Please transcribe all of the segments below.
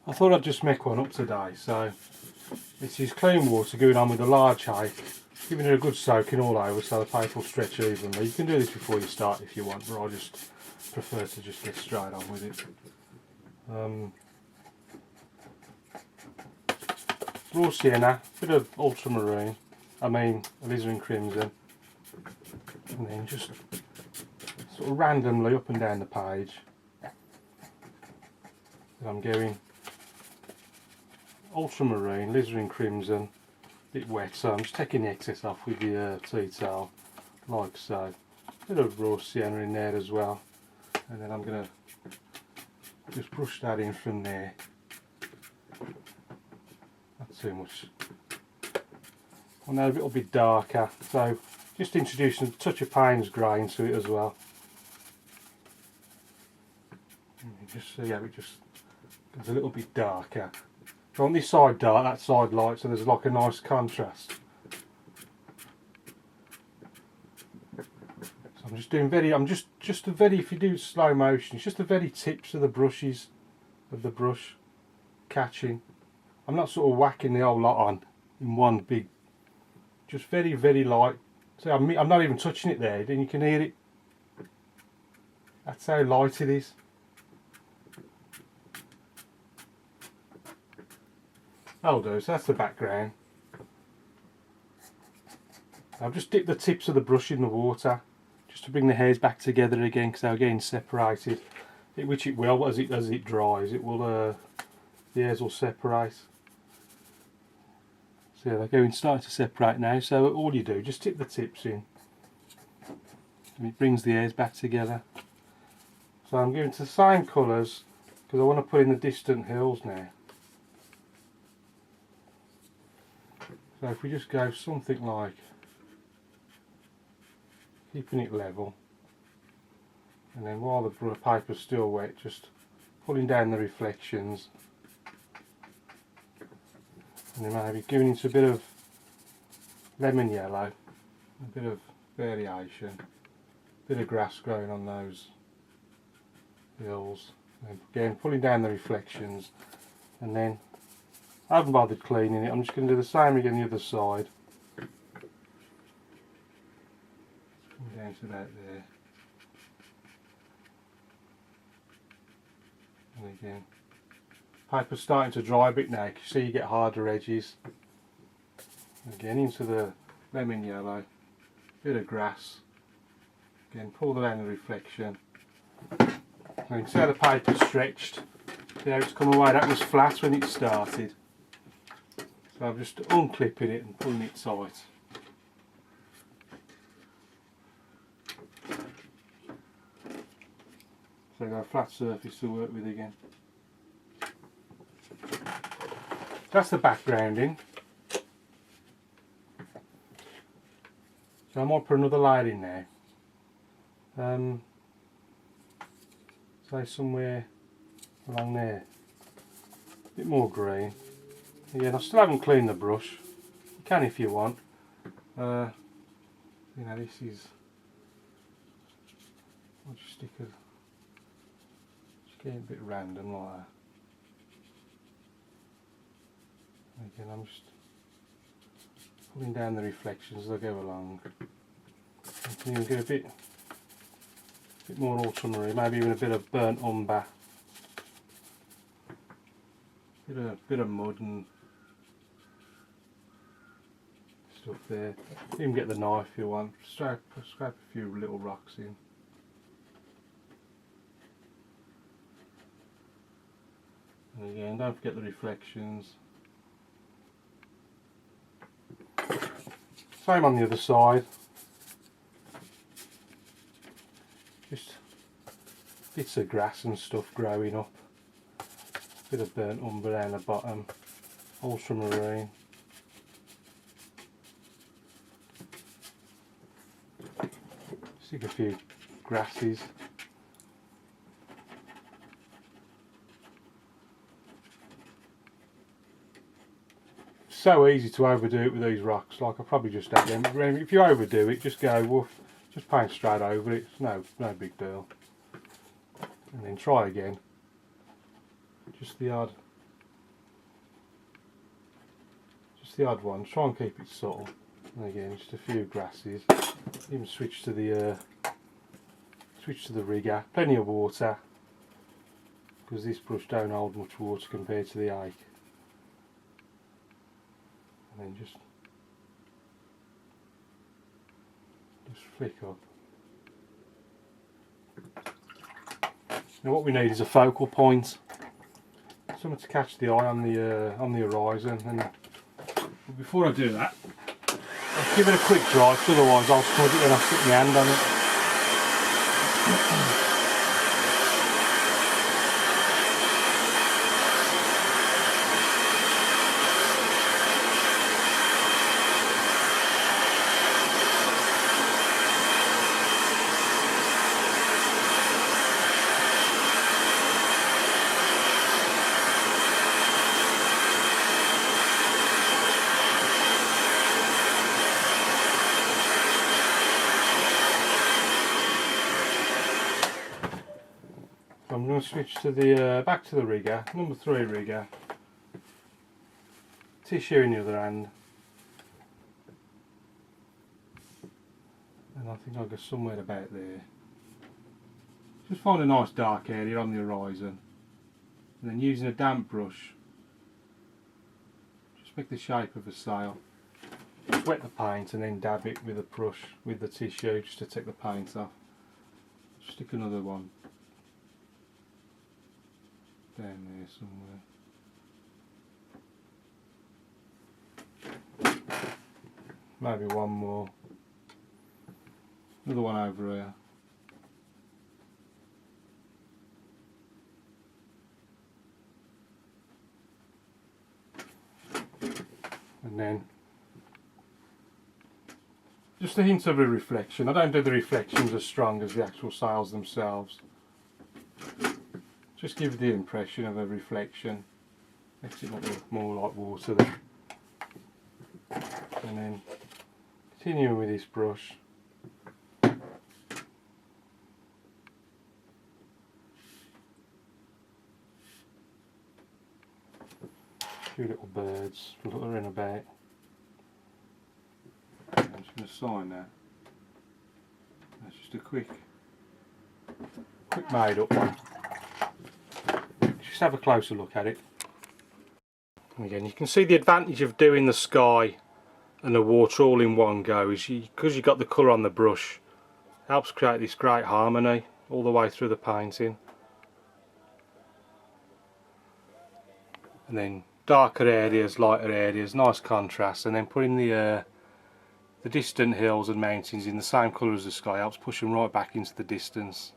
I thought I'd just make one up today. So this is clean water going on with a large hay, giving it a good soaking all over so the paper will stretch evenly. You can do this before you start if you want, but I just prefer to just get straight on with it. Raw sienna, bit of ultramarine, alizarin crimson, and then just sort of randomly up and down the page. And I'm going ultramarine, alizarin crimson, a bit wet, so I'm just taking the excess off with the tea towel, like so. Bit of raw sienna in there as well, and then I'm going to just brush that in from there. Not too much. I know a little bit darker, so just introducing a touch of Payne's grey into it as well. And you just see how it just gets a little bit darker. So on this side dark, that side light, so there's like a nice contrast. So I'm just doing if you do slow motion, it's just the very tips of the brushes of the brush catching. I'm not sort of whacking the whole lot on in one big, just very, very light. So I'm not even touching it there, then you can hear it. That's how light it is. That'll do, so that's the background. I've just dipped the tips of the brush in the water, just to bring the hairs back together again, because they're getting separated. Which it will, as it dries, it will, the hairs will separate. So they're starting to separate now, so all you do, just tip the tips in and it brings the hairs back together. So I'm going to the same colours because I want to put in the distant hills now. So if we just go something like, keeping it level, and then while the paper's still wet, just pulling down the reflections. And then maybe going into a bit of lemon yellow, a bit of variation, a bit of grass growing on those hills. And again, pulling down the reflections, and then I haven't bothered cleaning it. I'm just going to do the same again the other side. Down to about there. And again. Paper's starting to dry a bit now, you see you get harder edges. Again into the lemon yellow, bit of grass. Again pull down the reflection. And you can see how the paper's stretched. See how it's come away, that was flat when it started. So I'm just unclipping it and pulling it tight. So I've got a flat surface to work with again. That's the backgrounding. So I might put another layer in there. Say somewhere along there. A bit more green. Again, I still haven't cleaned the brush. You can if you want. You know, this is. I'll just stick a. Just getting a bit random like that. Again, I'm just pulling down the reflections as I go along. I can even get a bit more ultramarine, maybe even a bit of burnt umber, bit of mud and stuff there. You can get the knife if you want. Scrape a few little rocks in. And again, don't forget the reflections. Same on the other side. Just bits of grass and stuff growing up. Bit of burnt umber down the bottom. Ultramarine. Stick a few grasses. So easy to overdo it with these rocks, like I probably just had them. If you overdo it, just go woof, just paint straight over it, it's no big deal. And then try again. Just the odd Just the odd ones. Try and keep it subtle. And again, just a few grasses. Even switch to the rigger. Plenty of water, because this brush don't hold much water compared to the Ike. And then just flick up. Now what we need is a focal point, something to catch the eye on the horizon. And before I do that, I'll give it a quick dry, because otherwise I'll smudge it when I stick my hand on it. I'm going to switch to the back to the rigger, number 3 rigger. Tissue in the other hand, and I think I'll go somewhere about there. Just find a nice dark area on the horizon, and then using a damp brush, just make the shape of a sail. Just wet the paint and then dab it with a brush with the tissue just to take the paint off. Stick another one down there somewhere. Maybe one more. Another one over here. And then just a hint of a reflection. I don't do the reflections as strong as the actual sails themselves. Just give the impression of a reflection. Makes it look more like water then. And then continuing with this brush. A few little birds fluttering about. I'm just going to sign that. That's just a quick made up one. Just have a closer look at it. And again, you can see the advantage of doing the sky and the water all in one go is because you've got the colour on the brush, it helps create this great harmony all the way through the painting. And then darker areas, lighter areas, nice contrast, and then putting the distant hills and mountains in the same colour as the sky helps push them right back into the distance.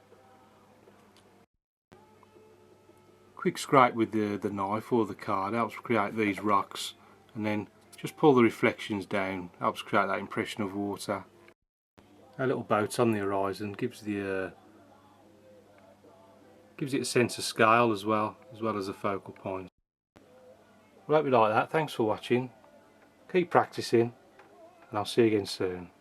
Quick scrape with the knife or the card helps create these rocks, and then just pull the reflections down, helps create that impression of water. A little boat on the horizon gives it a sense of scale as well as a focal point. Well, I hope you like that. Thanks for watching. Keep practicing, and I'll see you again soon.